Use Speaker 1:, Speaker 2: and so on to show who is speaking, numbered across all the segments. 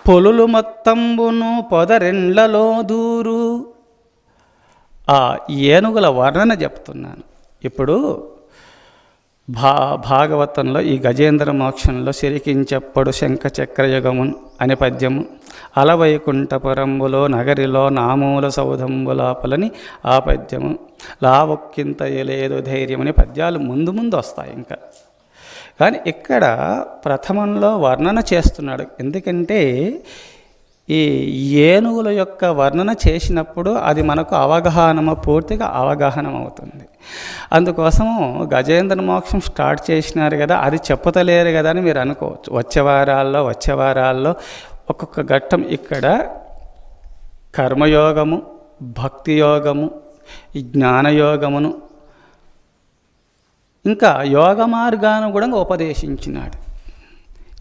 Speaker 1: పొలులు మొత్తంబును పొదరెండ్లలో దూరు. ఆ ఏనుగుల వర్ణన చెప్తున్నాను. ఇప్పుడు భాగవతంలో ఈ గజేంద్ర మోక్షంలో సిరికించెప్పుడు శంఖ చక్రయుగమున్ అనే పద్యము, అలవైకుంఠపురంబులో నగరిలో నామూల సౌధంబులాపలని ఆ పద్యము, లావొక్కింత లేదు ధైర్యం అనే పద్యాలు ముందు ముందు వస్తాయి ఇంకా. కానీ ఇక్కడ ప్రథమంలో వర్ణన చేస్తున్నాడు. ఎందుకంటే ఈ ఏనుగుల యొక్క వర్ణన చేసినప్పుడు అది మనకు పూర్తిగా అవగాహన అవుతుంది. అందుకోసము గజేంద్ర మోక్షం స్టార్ట్ చేసినారు కదా, అది చెప్పతలేరు కదా అని మీరు అనుకోవచ్చు. వచ్చే వారాల్లో ఒక్కొక్క ఘట్టం ఇక్కడ కర్మయోగము, భక్తి యోగము, ఈ జ్ఞానయోగమును ఇంకా యోగ మార్గాన్ని కూడా ఉపదేశించినాడు.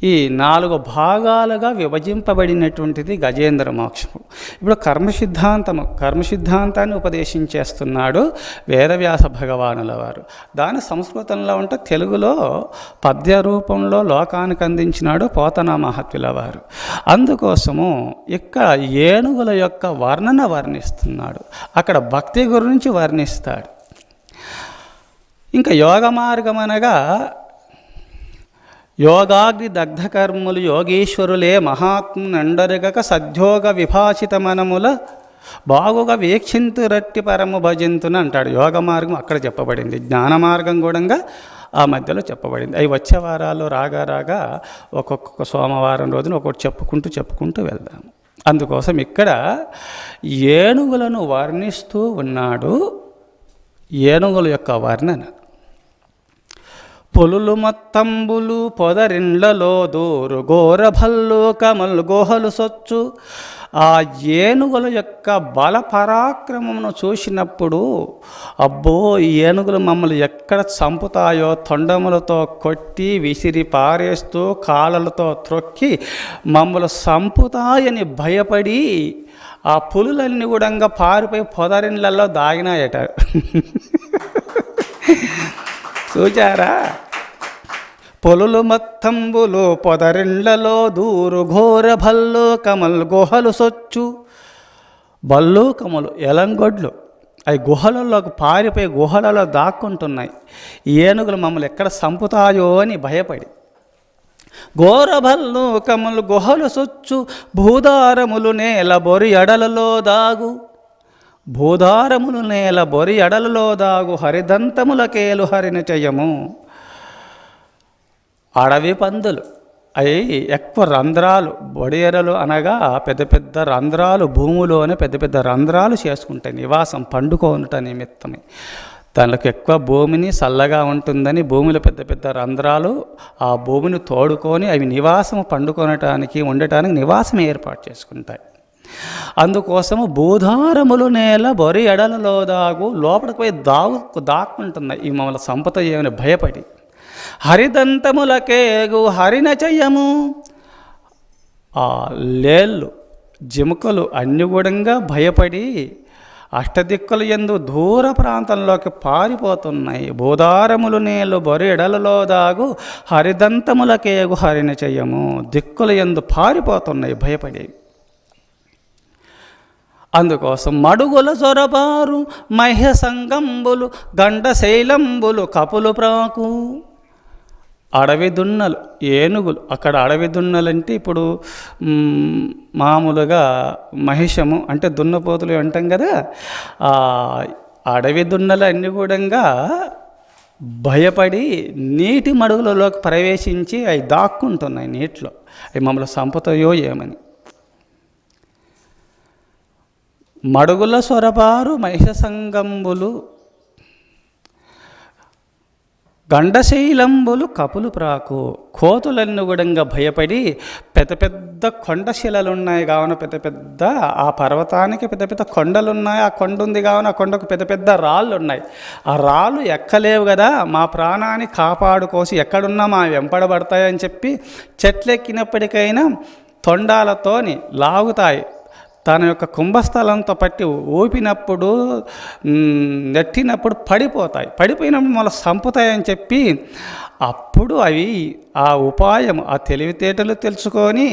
Speaker 1: ఈ 4 భాగాలుగా విభజింపబడినటువంటిది గజేంద్ర మోక్షము. ఇప్పుడు కర్మసిద్ధాంతాన్ని ఉపదేశించేస్తున్నాడు వేదవ్యాస భగవానుల వారు. దాని సంస్కృతంలో ఉంటే తెలుగులో పద్య రూపంలో లోకానికి అందించినాడు పోతన మహత్తుల వారు. అందుకోసము ఇక్కడ ఏనుగుల యొక్క వర్ణిస్తున్నాడు, అక్కడ భక్తి గురించి వర్ణిస్తాడు. ఇంకా యోగ మార్గం అనగా యోగాగ్ని దగ్ధకర్ములు యోగీశ్వరులే మహాత్మునండరుగక సద్యోగ విభాషిత మనముల బాగుగా వీక్షింతు రట్టి పరము భజింతును అంటాడు. యోగ మార్గం అక్కడ చెప్పబడింది, జ్ఞాన మార్గం కూడా ఆ మధ్యలో చెప్పబడింది. అవి వచ్చే వారాల్లో రాగా ఒక్కొక్క సోమవారం రోజున ఒక్కొక్కటి చెప్పుకుంటూ వెళ్దాము. అందుకోసం ఇక్కడ ఏనుగులను వర్ణిస్తూ ఉన్నాడు. ఏనుగుల యొక్క వర్ణన, పొలులు మొత్తంబులు పొదరిండ్లలో దూరు ఘోరభల్లు కమల్ గుహలు సొచ్చు. ఆ ఏనుగుల యొక్క బల పరాక్రమమును చూసినప్పుడు అబ్బో ఈ ఏనుగులు మమ్మల్ని ఎక్కడ చంపుతాయో తొండములతో కొట్టి విసిరి పారేస్తూ కాళ్ళతో త్రొక్కి మమ్మల్ని చంపుతాయని భయపడి ఆ పులులన్నీ కూడా పారిపోయి పొదరిండ్లలో దాగినాయట. చూచారా? పొలులు మొత్తంబులు పొదరిండ్లలో దూరు ఘోర భల్లు కమల్ గుహలు సొచ్చు. భల్లూకములు ఎలంగొడ్లు అవి గుహలలోకి పారిపోయి గుహలలో దాక్కుంటున్నాయి. ఏనుగులు మమ్మల్ని ఎక్కడ చంపుతాయో అని భయపడి ఘోరభల్లు కమలు గుహలు సొచ్చు. భూదారములు నేల బొరి అడలలో దాగు. భూధారములు నేల బొరి అడలలో దాగు హరిదంతములకేలు హరినిచయము. అడవి పందులు అవి ఎక్కువ రంధ్రాలు, బొడియరలు అనగా పెద్ద పెద్ద రంధ్రాలు, భూమిలోనే పెద్ద పెద్ద రంధ్రాలు చేసుకుంటాయి నివాసం పండుకోనుట నిమిత్తమే. దానికి ఎక్కువ భూమిని చల్లగా ఉంటుందని భూమిలో పెద్ద పెద్ద రంధ్రాలు, ఆ భూమిని తోడుకొని అవి నివాసం ఉండటానికి నివాసం ఏర్పాటు చేసుకుంటాయి. అందుకోసము భూధారములు నేల బొరి ఎడలలో దాగు, లోపలికి పోయి దాక్కుంటున్నాయి ఈ మమ్మల్ని సంపద ఏమని భయపడి. హరిదంతములకేగు హరినచయము. ఆ లేళ్ళు జిముకలు అన్ని కూడా భయపడి అష్టదిక్కుల యందు దూర ప్రాంతంలోకి పారిపోతున్నాయి. భూధారములు నేలు బొరి ఎడలలో దాగు హరిదంతములకేగు హరినచయము. దిక్కుల యందు పారిపోతున్నాయి భయపడి. అందుకోసం మడుగుల సొరబారు మహ్యసంగంబులు గండశైలంబులు కపులు ప్రాకు. అడవి దున్నలు ఏనుగులు, అక్కడ అడవి దున్నలంటే ఇప్పుడు మామూలుగా మహిషము అంటే దున్నపోతులు అంటాం కదా, ఆ అడవి దున్నలు అన్నీ కూడా భయపడి నీటి మడుగులలోకి ప్రవేశించి అవి దాక్కుంటున్నాయి నీటిలో, అవి మమ్మల్ని చంపుతాయో ఏమని. మడుగుల సొరబారు మహిషసంగంబులు గండశైలంబులు కపులు ప్రాకు. కోతులన్నీ కూడా భయపడి పెద్ద పెద్ద కొండశిలలు ఉన్నాయి కావున పెద్ద పెద్ద ఆ పర్వతానికి పెద్ద పెద్ద కొండలు ఉన్నాయి. ఆ కొండ ఉంది కావున ఆ కొండకు పెద్ద పెద్ద రాళ్ళు ఉన్నాయి. ఆ రాళ్ళు ఎక్కలేవు కదా, మా ప్రాణాన్ని కాపాడుకోసి ఎక్కడున్నా మా వెంపడబడతాయని చెప్పి చెట్లెక్కినప్పటికైనా తొండాలతోని లాగుతాయి. తన యొక్క కుంభస్థలంతో పట్టి ఊపినప్పుడు నెట్టినప్పుడు పడిపోయినప్పుడు మళ్ళీ చంపుతాయని చెప్పి అప్పుడు అవి ఆ ఉపాయం ఆ తెలివితేటలు తెలుసుకొని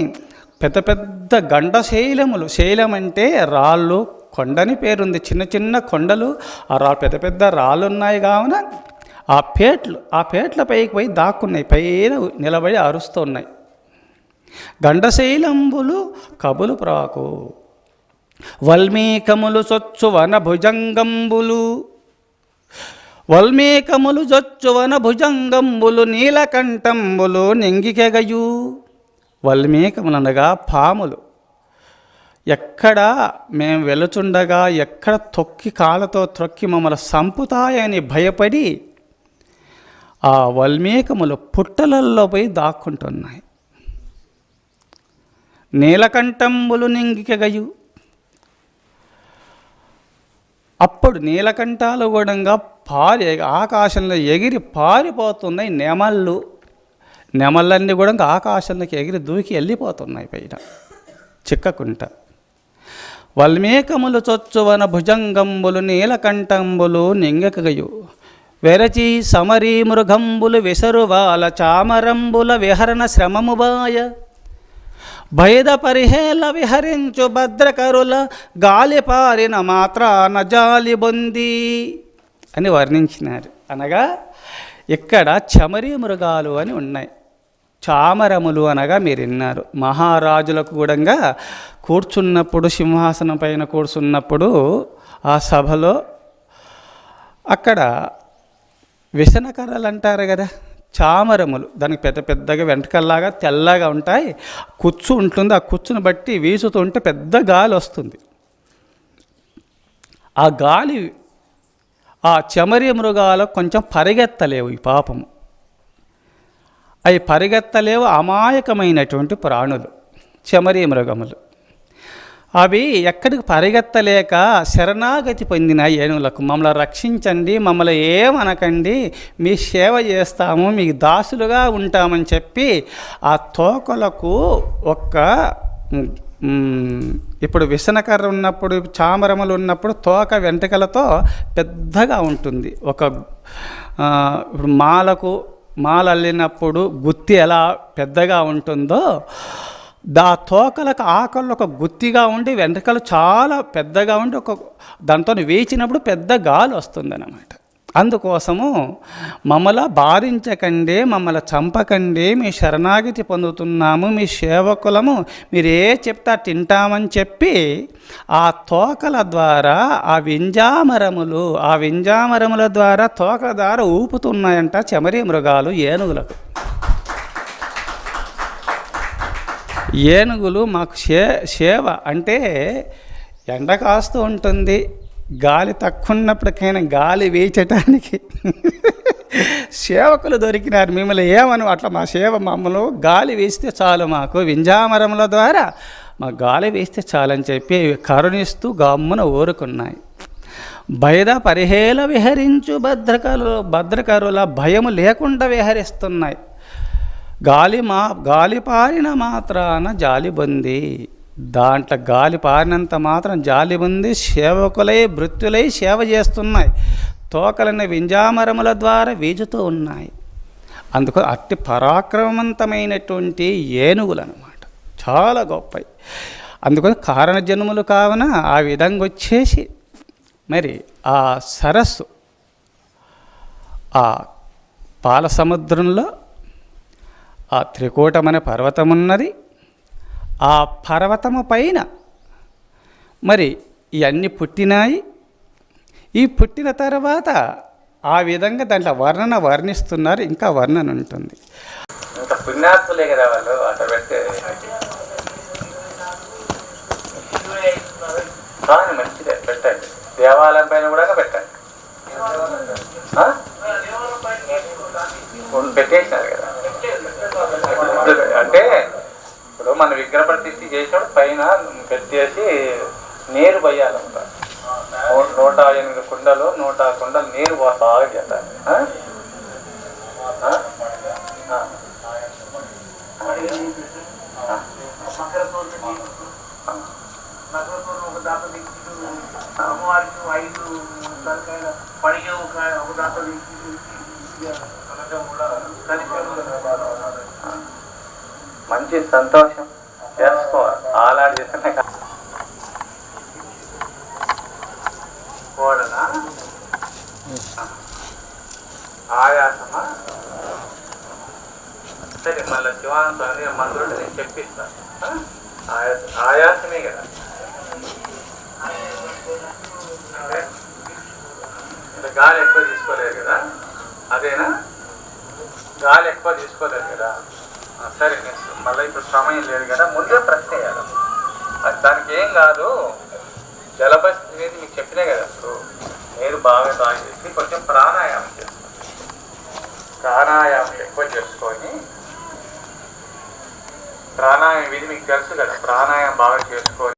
Speaker 1: పెద్ద పెద్ద గండశైలములు, శైలం అంటే రాళ్ళు, కొండని పేరుంది. చిన్న చిన్న కొండలు, పెద్ద పెద్ద రాళ్ళు ఉన్నాయి కావున ఆ పేట్ల పైకి పోయి దాక్కున్నాయి, పైన నిలబడి అరుస్తూ ఉన్నాయి. గండశైలంబులు కబులు ప్రాకు వల్మీకములు చొచ్చువన భుజంగంబులు, వల్మీకములు చొచ్చువన భుజంగంబులు నీలకంఠంబులు నెంగికెగయు. వల్మీకములనగా పాములు. ఎక్కడ మేము వెలుచుండగా ఎక్కడ కాళ్ళతో త్రొక్కి మమ్మల్ని సంపుతాయని భయపడి ఆ వల్మీకములు పుట్టలల్లో పోయి దాక్కుంటున్నాయి. నీలకంఠంబులు నెంగికెగయు. అప్పుడు నీలకంఠాలు కూడా ఆకాశంలో ఎగిరి పారిపోతున్నాయి. నెమళ్ళన్నీ కూడా ఆకాశంలోకి ఎగిరి దూకి వెళ్ళిపోతున్నాయి పైన చిక్కకుంట. వల్మీకములు చొచ్చువన భుజంగంబులు నీలకంఠంబులు నెంగకగయు. వెరచి సమరీ మృగంబులు విసరువాల చామరంబుల విహరణ శ్రమముబాయ. భైద పరిహేళ విహరించు భద్రకరుల గాలిపారిన మాత్రాన జాలి బొంది అని వర్ణించినారు. అనగా ఇక్కడ చమరీ మృగాలు అని ఉన్నాయి. చామరములు అనగా మీరు విన్నారు. మహారాజులకు కూడా కూర్చున్నప్పుడు, సింహాసనం పైన కూర్చున్నప్పుడు ఆ సభలో అక్కడ విసనకర్రలు అంటారు కదా, చామరములు. దానికి పెద్ద పెద్దగా వెంట్రుకల్లాగా తెల్లగా ఉంటాయి. కుచ్చు ఉంటుంది. ఆ కుచ్చును బట్టి వీసుతుంటే పెద్ద గాలి వస్తుంది. ఆ గాలి ఆ చమరీ మృగాలకు కొంచెం పరిగెత్తలేవు. ఈ పాపము అవి పరిగెత్తలేవు. అమాయకమైనటువంటి ప్రాణులు చమరీ మృగములు. అవి ఎక్కడికి పరిగెత్తలేక శరణాగతి పొందిన ఏనుగులకు, మమ్మల్ని రక్షించండి, మమ్మల్ని ఏమనకండి, మీ సేవ చేస్తాము, మీకు దాసులుగా ఉంటామని చెప్పి ఆ తోకలకు ఇప్పుడు విసనకర్ర ఉన్నప్పుడు, చామరములు ఉన్నప్పుడు తోక వెంట్రుకలతో పెద్దగా ఉంటుంది. ఇప్పుడు మాల అల్లినప్పుడు గుత్తి ఎలా పెద్దగా ఉంటుందో తోకలకు ఆకళ్ళు గుత్తిగా ఉండి వెంట్రుకలు చాలా పెద్దగా ఉండి దాంతో వేచినప్పుడు పెద్ద గాలి వస్తుందన్నమాట. అందుకోసము మమ్మల్ని బాధించకండి, మమ్మల్ని చంపకండి, మీ శరణాగతి పొందుతున్నాము, మీ సేవకులము, మీరు ఏ చెప్తా తింటామని చెప్పి ఆ తోకల ద్వారా ఆ వింజామరముల ద్వారా తోక ద్వారా ఊపుతున్నాయంట చమరీ మృగాలు ఏనుగులకు. ఏనుగులు మాకు సేవ అంటే ఎండ కాస్తూ ఉంటుంది, గాలి తక్కువ ఉన్నప్పటికైనా గాలి వేయించటానికి సేవకులు దొరికినారు. మిమ్మల్ని ఏమను అట్లా మా సేవ, మమ్మల్ని గాలి వేస్తే చాలు, మాకు వింజామరముల ద్వారా మా గాలి వేస్తే చాలని చెప్పి కరుణిస్తూ గమ్మున ఊరుకున్నాయి. భయద పరిహేళ విహరించు భద్రకరుల భయము లేకుండా విహరిస్తున్నాయి. గాలి పారిన మాత్రాన జాలి పొంది, దాంట్లో గాలి పారినంత మాత్రం జాలి పొంది సేవకులై భృత్యులై సేవ చేస్తున్నాయి. తోకలని వింజామరముల ద్వారా వీజుతూ ఉన్నాయి. అందుకు అట్టి పరాక్రమవంతమైనటువంటి ఏనుగులు అన్నమాట, చాలా గొప్పవి. అందుకని కారణ జన్ములు కావున ఆ విధంగా వచ్చేసి మరి ఆ సరస్సు, ఆ పాల సముద్రంలో ఆ త్రికూటమనే పర్వతం ఉన్నది. ఆ పర్వతము పైన మరి ఇవన్నీ పుట్టినాయి. ఈ పుట్టిన తర్వాత ఆ విధంగా దాంట్లో వర్ణిస్తున్నారు. ఇంకా వర్ణన ఉంటుంది.
Speaker 2: ఇంకా పుణ్యాత్ములే కదా వాళ్ళు. అట్లా పెడితే కానీ మంచిదే, పెట్టండి. దేవాలయం పైన కూడా పెట్టండి. పెట్టేసినారు కదా. అంటే ఇప్పుడు మన విగ్రహ ప్రతిష్ఠ చేసినప్పుడు పైన పెట్టేసి నీరు పోయాలంట. 108 కుండలు 100 కుండలు నీరు బాగా చేస్తారు. మంచి సంతోషం చేసుకో. సరే మళ్ళీ శివానంద స్వామి మందులు నేను చెప్పిస్తాను. ఆయాసమే కదా, అంటే గాలి ఎక్కువ తీసుకోలేదు కదా, అదేనా? గాలి ఎక్కువ తీసుకోలేదు కదా, సరే మళ్ళీ ఇప్పుడు సమయం లేదు కదా, ముందే ప్రశ్న వేయాలి. అది దానికి ఏం కాదు, జలబస్ అనేది మీకు చెప్పినా కదా, ఇప్పుడు నీరు బాగా తాగేసి కొంచెం ప్రాణాయామం చేసుకోండి. ప్రాణాయామం ఎక్కువ చేసుకొని, ప్రాణాయామం ఇది మీకు తెలుసు కదా, ప్రాణాయామం బాగా చేసుకొని